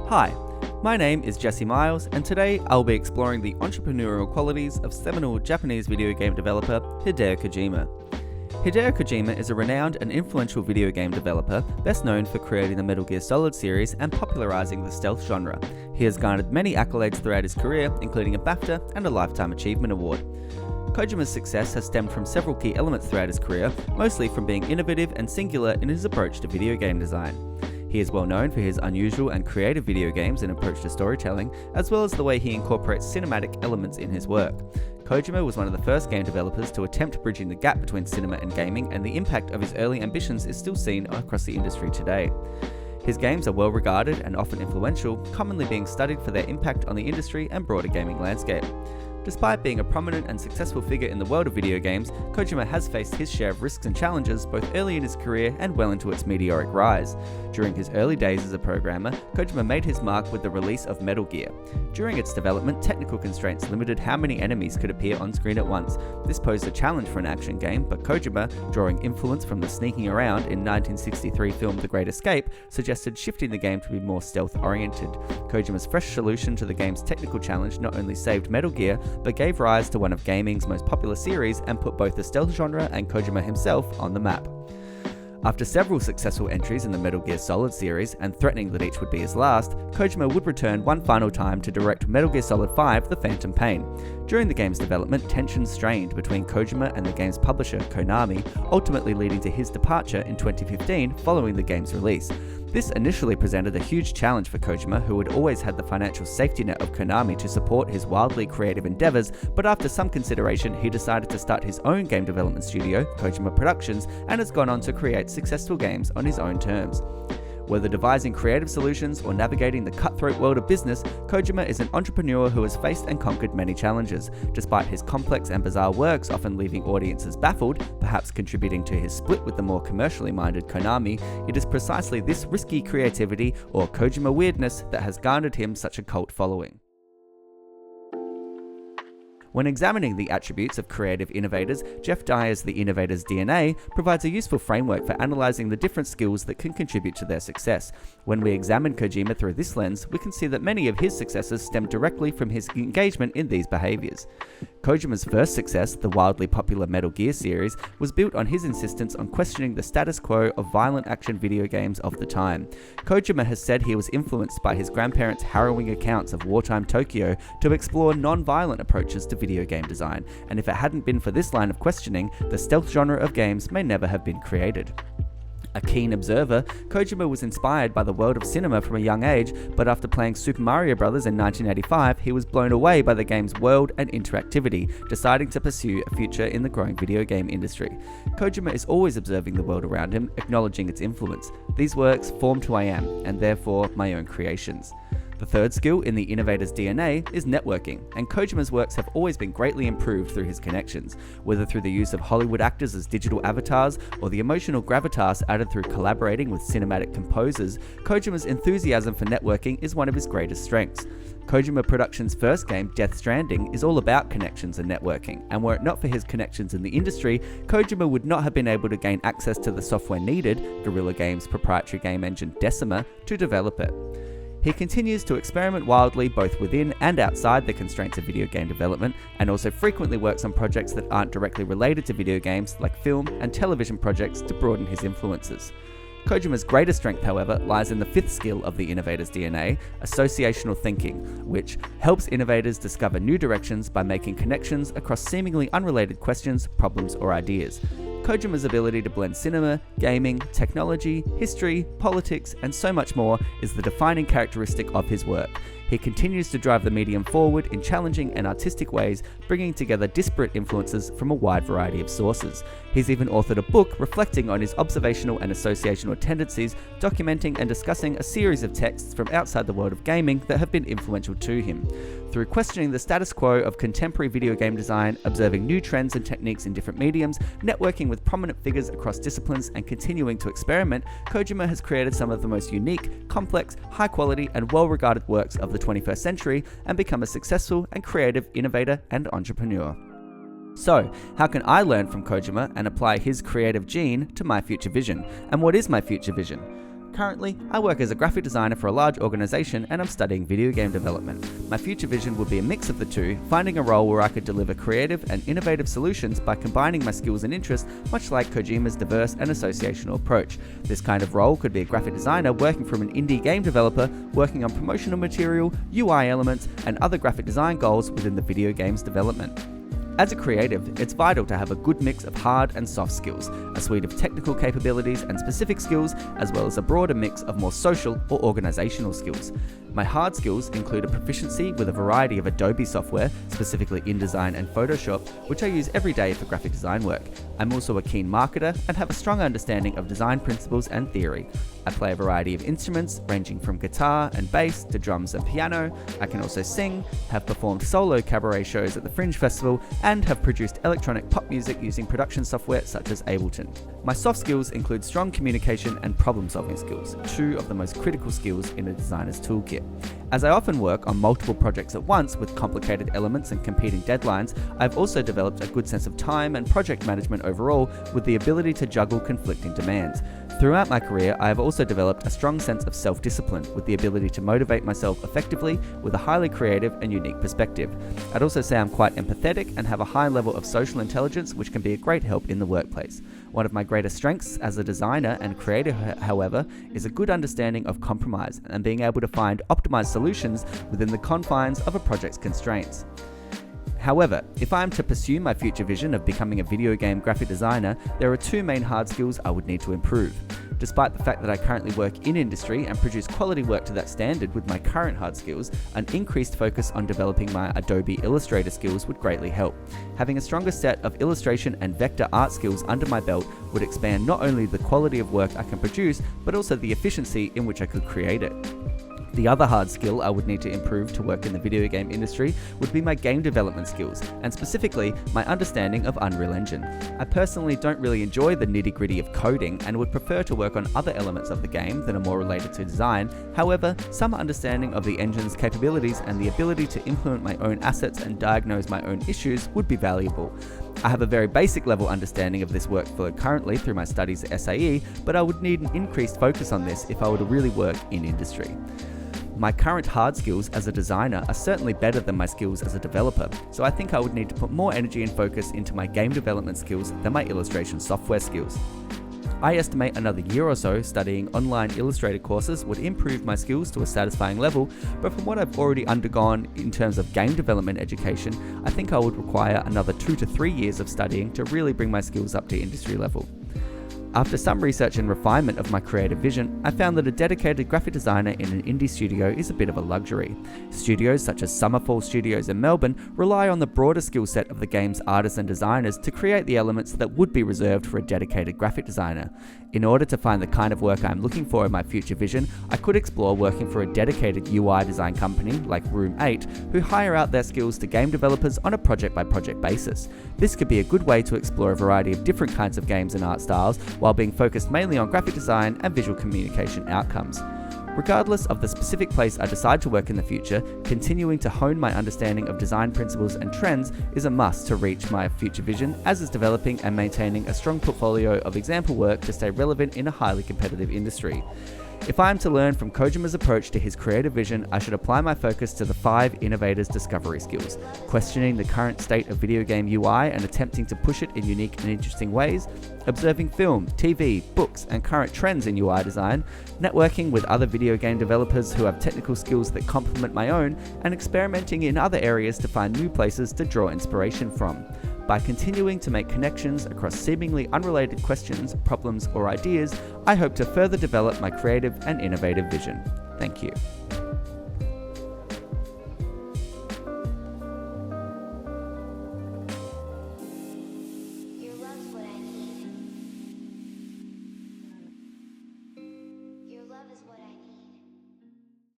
Hi, my name is Jesse Miles, and today I'll be exploring the entrepreneurial qualities of seminal Japanese video game developer Hideo Kojima. Hideo Kojima is a renowned and influential video game developer, best known for creating the Metal Gear Solid series and popularizing the stealth genre. He has garnered many accolades throughout his career, including a BAFTA and a Lifetime Achievement Award. Kojima's success has stemmed from several key elements throughout his career, mostly from being innovative and singular in his approach to video game design. He is well known for his unusual and creative video games and approach to storytelling, as well as the way he incorporates cinematic elements in his work. Kojima was one of the first game developers to attempt bridging the gap between cinema and gaming, and the impact of his early ambitions is still seen across the industry today. His games are well regarded and often influential, commonly being studied for their impact on the industry and broader gaming landscape. Despite being a prominent and successful figure in the world of video games, Kojima has faced his share of risks and challenges both early in his career and well into its meteoric rise. During his early days as a programmer, Kojima made his mark with the release of Metal Gear. During its development, technical constraints limited how many enemies could appear on screen at once. This posed a challenge for an action game, but Kojima, drawing influence from the sneaking around in 1963 film The Great Escape, suggested shifting the game to be more stealth-oriented. Kojima's fresh solution to the game's technical challenge not only saved Metal Gear, but gave rise to one of gaming's most popular series and put both the stealth genre and Kojima himself on the map. After several successful entries in the Metal Gear Solid series, and threatening that each would be his last, Kojima would return one final time to direct Metal Gear Solid 5: The Phantom Pain. During the game's development, tensions strained between Kojima and the game's publisher, Konami, ultimately leading to his departure in 2015 following the game's release. This initially presented a huge challenge for Kojima, who had always had the financial safety net of Konami to support his wildly creative endeavors, but after some consideration, he decided to start his own game development studio, Kojima Productions, and has gone on to create successful games on his own terms. Whether devising creative solutions or navigating the cutthroat world of business, Kojima is an entrepreneur who has faced and conquered many challenges. Despite his complex and bizarre works often leaving audiences baffled, perhaps contributing to his split with the more commercially minded Konami, it is precisely this risky creativity or Kojima weirdness that has garnered him such a cult following. When examining the attributes of creative innovators, Jeff Dyer's The Innovator's DNA provides a useful framework for analyzing the different skills that can contribute to their success. When we examine Kojima through this lens, we can see that many of his successes stem directly from his engagement in these behaviors. Kojima's first success, the wildly popular Metal Gear series, was built on his insistence on questioning the status quo of violent action video games of the time. Kojima has said he was influenced by his grandparents' harrowing accounts of wartime Tokyo to explore non-violent approaches to video game design, and if it hadn't been for this line of questioning, the stealth genre of games may never have been created. A keen observer, Kojima was inspired by the world of cinema from a young age, but after playing Super Mario Bros. In 1985, he was blown away by the game's world and interactivity, deciding to pursue a future in the growing video game industry. Kojima is always observing the world around him, acknowledging its influence. These works formed who I am, and therefore my own creations. The third skill in the innovator's DNA is networking, and Kojima's works have always been greatly improved through his connections, whether through the use of Hollywood actors as digital avatars or the emotional gravitas added through collaborating with cinematic composers. Kojima's enthusiasm for networking is one of his greatest strengths. Kojima Productions' first game, Death Stranding, is all about connections and networking, and were it not for his connections in the industry, Kojima would not have been able to gain access to the software needed, Guerrilla Games' proprietary game engine Decima, to develop it. He continues to experiment wildly both within and outside the constraints of video game development, and also frequently works on projects that aren't directly related to video games like film and television projects to broaden his influences. Kojima's greatest strength, however, lies in the fifth skill of the innovator's DNA, associational thinking, which helps innovators discover new directions by making connections across seemingly unrelated questions, problems, or ideas. Kojima's ability to blend cinema, gaming, technology, history, politics, and so much more is the defining characteristic of his work. He continues to drive the medium forward in challenging and artistic ways, bringing together disparate influences from a wide variety of sources. He's even authored a book reflecting on his observational and associational tendencies, documenting and discussing a series of texts from outside the world of gaming that have been influential to him. Through questioning the status quo of contemporary video game design, observing new trends and techniques in different mediums, networking with prominent figures across disciplines, and continuing to experiment, Kojima has created some of the most unique, complex, high-quality, and well-regarded works of the 21st century, and become a successful and creative innovator and entrepreneur. So, how can I learn from Kojima and apply his creative gene to my future vision? And what is my future vision? Currently, I work as a graphic designer for a large organization and I'm studying video game development. My future vision would be a mix of the two, finding a role where I could deliver creative and innovative solutions by combining my skills and interests, much like Kojima's diverse and associational approach. This kind of role could be a graphic designer working from an indie game developer, working on promotional material, UI elements, and other graphic design goals within the video game's development. As a creative, it's vital to have a good mix of hard and soft skills, a suite of technical capabilities and specific skills, as well as a broader mix of more social or organizational skills. My hard skills include a proficiency with a variety of Adobe software, specifically InDesign and Photoshop, which I use every day for graphic design work. I'm also a keen marketer and have a strong understanding of design principles and theory. I play a variety of instruments, ranging from guitar and bass to drums and piano. I can also sing, have performed solo cabaret shows at the Fringe Festival, and have produced electronic pop music using production software such as Ableton. My soft skills include strong communication and problem-solving skills, two of the most critical skills in a designer's toolkit. As I often work on multiple projects at once with complicated elements and competing deadlines, I've also developed a good sense of time and project management overall, with the ability to juggle conflicting demands. Throughout my career, I have also developed a strong sense of self-discipline, with the ability to motivate myself effectively with a highly creative and unique perspective. I'd also say I'm quite empathetic and have a high level of social intelligence, which can be a great help in the workplace. One of my greatest strengths as a designer and creator, however, is a good understanding of compromise and being able to find optimized solutions within the confines of a project's constraints. However, if I am to pursue my future vision of becoming a video game graphic designer, there are two main hard skills I would need to improve. Despite the fact that I currently work in industry and produce quality work to that standard with my current hard skills, an increased focus on developing my Adobe Illustrator skills would greatly help. Having a stronger set of illustration and vector art skills under my belt would expand not only the quality of work I can produce, but also the efficiency in which I could create it. The other hard skill I would need to improve to work in the video game industry would be my game development skills, and specifically my understanding of Unreal Engine. I personally don't really enjoy the nitty-gritty of coding and would prefer to work on other elements of the game that are more related to design. However, some understanding of the engine's capabilities and the ability to implement my own assets and diagnose my own issues would be valuable. I have a very basic level understanding of this workflow currently through my studies at CIE, but I would need an increased focus on this if I were to really work in industry. My current hard skills as a designer are certainly better than my skills as a developer, so I think I would need to put more energy and focus into my game development skills than my illustration software skills. I estimate another year or so studying online Illustrator courses would improve my skills to a satisfying level, but from what I've already undergone in terms of game development education, I think I would require another 2 to 3 years of studying to really bring my skills up to industry level. After some research and refinement of my creative vision, I found that a dedicated graphic designer in an indie studio is a bit of a luxury. Studios such as Summerfall Studios in Melbourne rely on the broader skill set of the game's artists and designers to create the elements that would be reserved for a dedicated graphic designer. In order to find the kind of work I'm looking for in my future vision, I could explore working for a dedicated UI design company like Room 8, who hire out their skills to game developers on a project-by-project basis. This could be a good way to explore a variety of different kinds of games and art styles, while being focused mainly on graphic design and visual communication outcomes. Regardless of the specific place I decide to work in the future, continuing to hone my understanding of design principles and trends is a must to reach my future vision, as is developing and maintaining a strong portfolio of example work to stay relevant in a highly competitive industry. If I am to learn from Kojima's approach to his creative vision, I should apply my focus to the 5 Innovator's discovery skills: questioning the current state of video game UI and attempting to push it in unique and interesting ways, observing film, TV, books, and current trends in UI design, networking with other video game developers who have technical skills that complement my own, and experimenting in other areas to find new places to draw inspiration from. By continuing to make connections across seemingly unrelated questions, problems, or ideas, I hope to further develop my creative and innovative vision. Thank you.